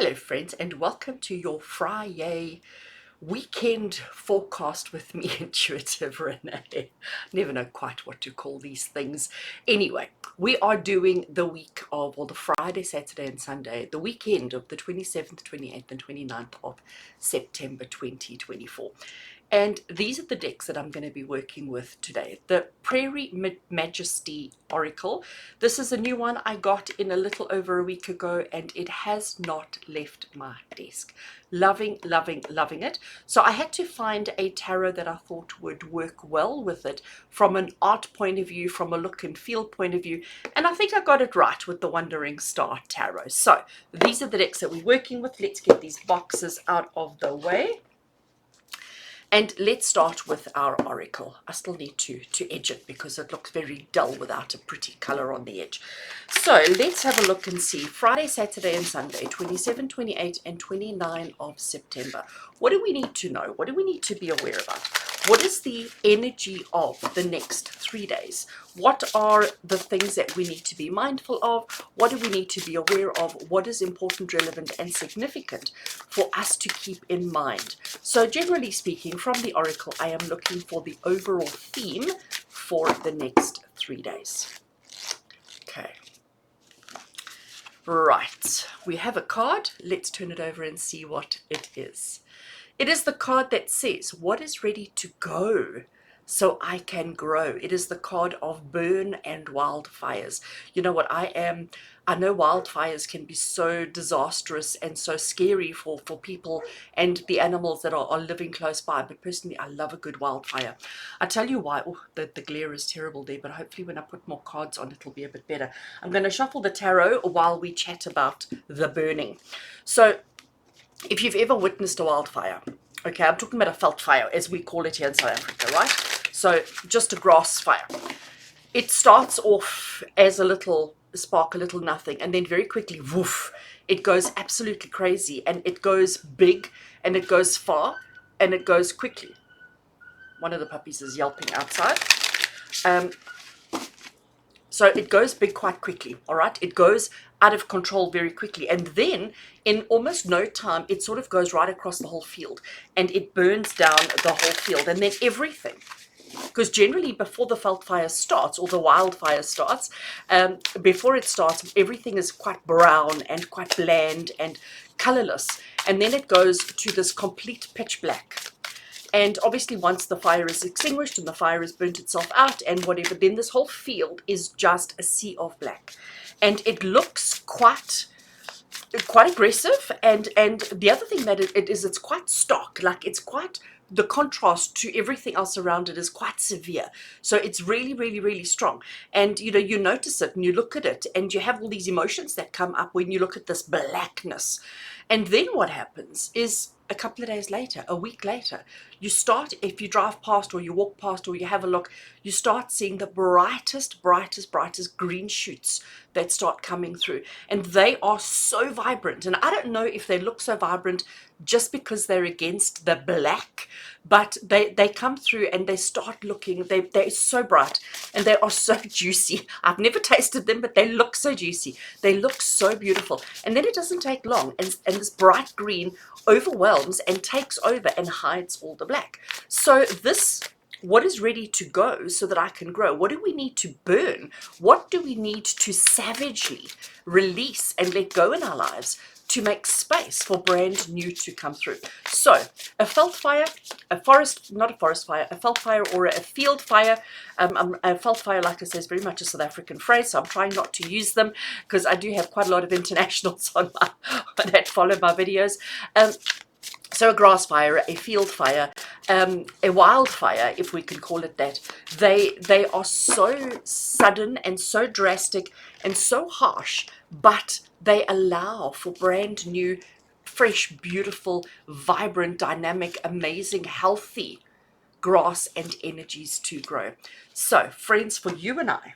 Hello friends, and welcome to your Friday weekend forecast with me, intuitive Rene. Never know quite what to call these things. Anyway, we are doing the week of, well, the Friday, Saturday and Sunday, the weekend of the 27th, 28th and 29th of September 2024. And these are the decks that I'm going to be working with today. The Prairie Majesty Oracle. This is a new one I got in a little over a week ago, and it has not left my desk. Loving, loving, loving it. So I had to find a tarot that I thought would work well with it from an art point of view, from a look and feel point of view. And I think I got it right with the Wandering Star Tarot. So these are the decks that we're working with. Let's get these boxes out of the way. And let's start with our oracle. I still need to edge it because it looks very dull without a pretty color on the edge. So let's have a look and see. Friday, Saturday and Sunday, 27, 28 and 29 of September. What do we need to know? What do we need to be aware about? What is the energy of the next 3 days? What are the things that we need to be mindful of? What do we need to be aware of? What is important, relevant, and significant for us to keep in mind? So generally speaking, from the oracle, I am looking for the overall theme for the next 3 days. Okay. Right. We have a card. Let's turn it over and see what it is. It is the card that says, what is ready to go so I can grow? It is the card of burn and wildfires. You know what, I know wildfires can be so disastrous and so scary for people and the animals that are living close by, but personally I love a good wildfire. I tell you why. Oh, the glare is terrible there, but hopefully when I put more cards on it'll be a bit better. I'm going to shuffle the tarot while we chat about the burning. So if you've ever witnessed a wildfire, okay, I'm talking about a veld fire, as we call it here in South Africa, right? So just a grass fire. It starts off as a little spark, a little nothing, and then very quickly, woof, it goes absolutely crazy, and it goes big, and it goes far, and it goes quickly. One of the puppies is yelping outside. So it goes big quite quickly, all right? It goes out of control very quickly. And then in almost no time, it sort of goes right across the whole field and it burns down the whole field. And then everything, because generally before the veld fire starts or the wildfire starts, before it starts, everything is quite brown and quite bland and colorless. And then it goes to this complete pitch black. And obviously once the fire is extinguished and the fire has burnt itself out and whatever, then this whole field is just a sea of black. And it looks quite aggressive. And the other thing that it is, it's quite stark. Like it's quite, the contrast to everything else around it is quite severe. So it's really, really, really strong. And, you know, you notice it and you look at it and you have all these emotions that come up when you look at this blackness. And then what happens is a couple of days later, a week later, you start, if you drive past or you walk past or you have a look, you start seeing the brightest green shoots that start coming through. And they are so vibrant. And I don't know if they look so vibrant just because they're against the black, but they come through and they start looking, they're so bright and they are so juicy. I've never tasted them, but they look so juicy. They look so beautiful. And then it doesn't take long and this bright green overwhelms and takes over and hides all the black. So this, what is ready to go so that I can grow? What do we need to burn? What do we need to savagely release and let go in our lives to make space for brand new to come through? So a veld fire, a forest, not a forest fire, a veld fire or a field fire. A veld fire, like I say, is very much a South African phrase, so I'm trying not to use them because I do have quite a lot of internationals on that follow my videos. So a grass fire, a field fire, a wildfire, if we can call it that, they are so sudden and so drastic and so harsh, but they allow for brand new, fresh, beautiful, vibrant, dynamic, amazing, healthy grass and energies to grow. So, friends, for you and I,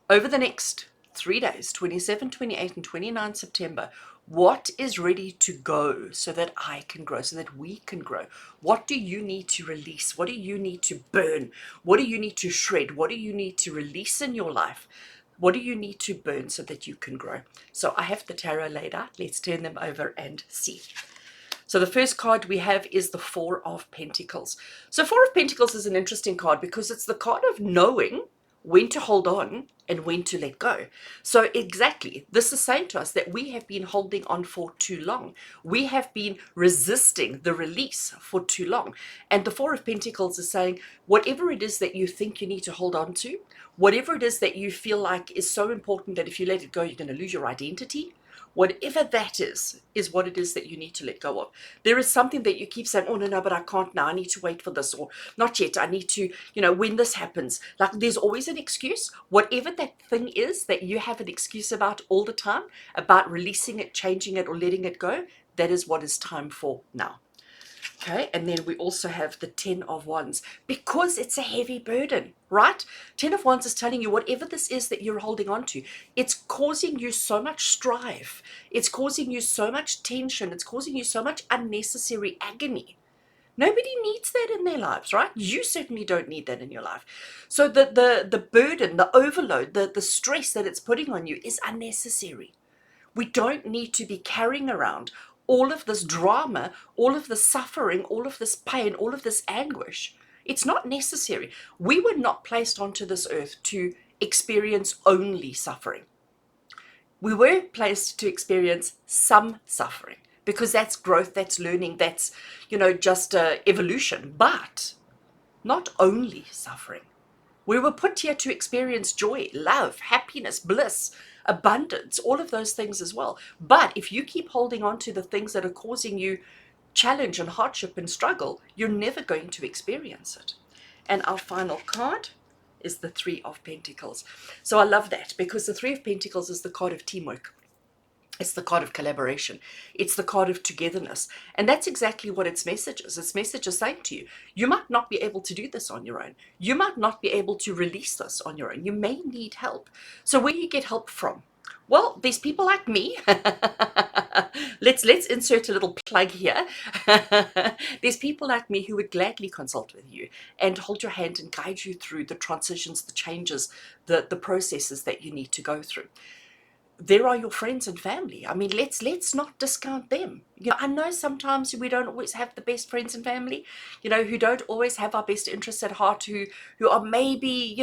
over the next 3 days, 27, 28, and 29 September, what is ready to go so that I can grow, so that we can grow? What do you need to release? What do you need to burn? What do you need to shred? What do you need to release in your life What do you need to burn so that you can grow? So I have the tarot laid out. Let's turn them over and see. So the first card we have is the Four of Pentacles. So Four of Pentacles is an interesting card because it's the card of knowing when to hold on and when to let go. So exactly, this is saying to us that we have been holding on for too long. We have been resisting the release for too long. And the Four of Pentacles is saying, whatever it is that you think you need to hold on to, whatever it is that you feel like is so important that if you let it go, you're going to lose your identity, whatever that is what it is that you need to let go of. There is something that you keep saying, oh, no, but I can't now. I need to wait for this, or not yet. I need to, when this happens. Like, there's always an excuse. Whatever that thing is that you have an excuse about all the time, about releasing it, changing it, or letting it go, that is what is time for now. Okay, and then we also have the Ten of Wands, because it's a heavy burden, right? Ten of Wands is telling you whatever this is that you're holding on to, it's causing you so much strife. It's causing you so much tension. It's causing you so much unnecessary agony. Nobody needs that in their lives, right? You certainly don't need that in your life. So the burden, the overload, the stress that it's putting on you is unnecessary. We don't need to be carrying around all of this drama, all of this suffering, all of this pain, all of this anguish. It's not necessary. We were not placed onto this earth to experience only suffering. We were placed to experience some suffering because that's growth, that's learning, that's, just evolution, but not only suffering. We were put here to experience joy, love, happiness, bliss, abundance, all of those things as well. But if you keep holding on to the things that are causing you challenge and hardship and struggle, you're never going to experience it. And our final card is the Three of Pentacles. So I love that because the Three of Pentacles is the card of teamwork. It's the card of collaboration. It's the card of togetherness. And that's exactly what its message is. Its message is saying to you, you might not be able to do this on your own. You might not be able to release this on your own. You may need help. So where do you get help from? Well, there's people like me. Let's insert a little plug here. There's people like me who would gladly consult with you and hold your hand and guide you through the transitions, the changes, the processes that you need to go through. There are your friends and family. I mean, let's not discount them. I know sometimes we don't always have the best friends and family, who don't always have our best interests at heart, who are maybe,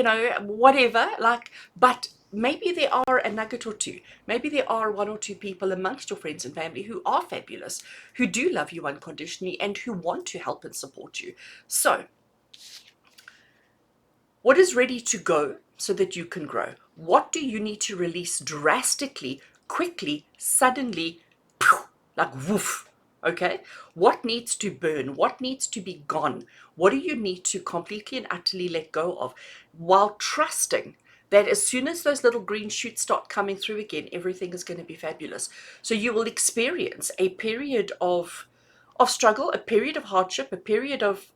whatever, but maybe there are a nugget or two. Maybe there are one or two people amongst your friends and family who are fabulous, who do love you unconditionally and who want to help and support you. So, what is ready to go so that you can grow? What do you need to release drastically, quickly, suddenly, like woof, okay? What needs to burn? What needs to be gone? What do you need to completely and utterly let go of while trusting that as soon as those little green shoots start coming through again, everything is going to be fabulous. So you will experience a period of struggle, a period of hardship, a period of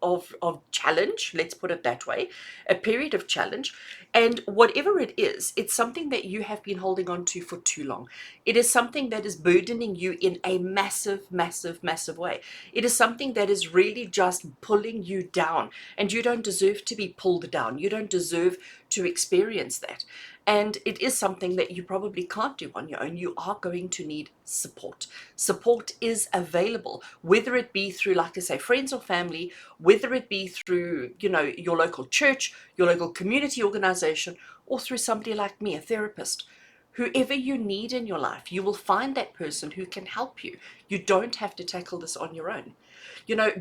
challenge, let's put it that way, a period of challenge. And whatever it is, it's something that you have been holding on to for too long. It is something that is burdening you in a massive, massive, massive way. It is something that is really just pulling you down, and you don't deserve to be pulled down. You don't deserve to experience that. And it is something that you probably can't do on your own. You are going to need support. Support is available, whether it be through, like I say, friends or family, whether it be through, your local church, your local community organization, or through somebody like me, a therapist. Whoever you need in your life, you will find that person who can help you. You don't have to tackle this on your own.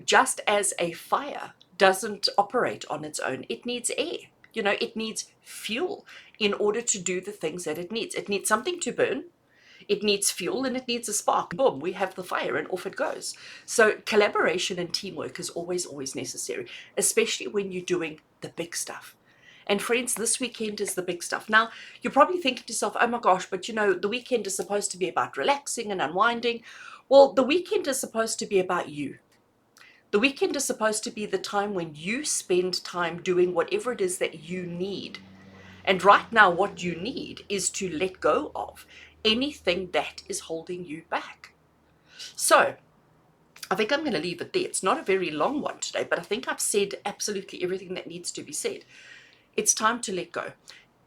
Just as a fire doesn't operate on its own, it needs air. It needs fuel in order to do the things that it needs. It needs something to burn, it needs fuel, and it needs a spark. Boom, we have the fire and off it goes. So collaboration and teamwork is always, always necessary, especially when you're doing the big stuff. And friends, this weekend is the big stuff. Now, you're probably thinking to yourself, oh my gosh, but the weekend is supposed to be about relaxing and unwinding. Well, the weekend is supposed to be about you. The weekend is supposed to be the time when you spend time doing whatever it is that you need. And right now, what you need is to let go of anything that is holding you back. So, I think I'm going to leave it there. It's not a very long one today, but I think I've said absolutely everything that needs to be said. It's time to let go.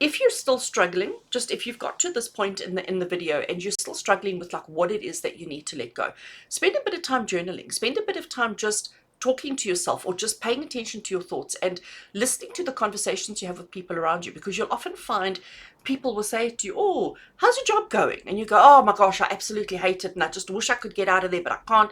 if you're still struggling, just if you've got to this point in the video and you're still struggling with like what it is that you need to let go, spend a bit of time journaling, spend a bit of time just talking to yourself or just paying attention to your thoughts and listening to the conversations you have with people around you, because you'll often find people will say to you, oh, how's your job going? And you go, oh my gosh, I absolutely hate it and I just wish I could get out of there, but I can't.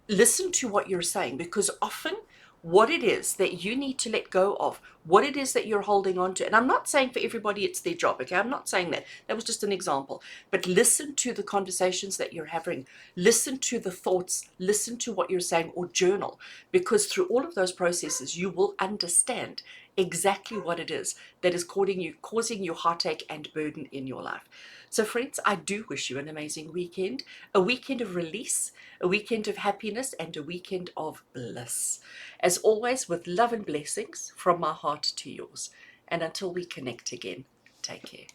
Listen to what you're saying, because often what it is that you need to let go of, what it is that you're holding on to. And I'm not saying for everybody it's their job, okay? I'm not saying that. That was just an example. But listen to the conversations that you're having. Listen to the thoughts. Listen to what you're saying, or journal. Because through all of those processes, you will understand exactly what it is that is causing you heartache and burden in your life. So friends, I do wish you an amazing weekend, a weekend of release, a weekend of happiness, and a weekend of bliss. As always, with love and blessings from my heart to yours. And until we connect again, take care.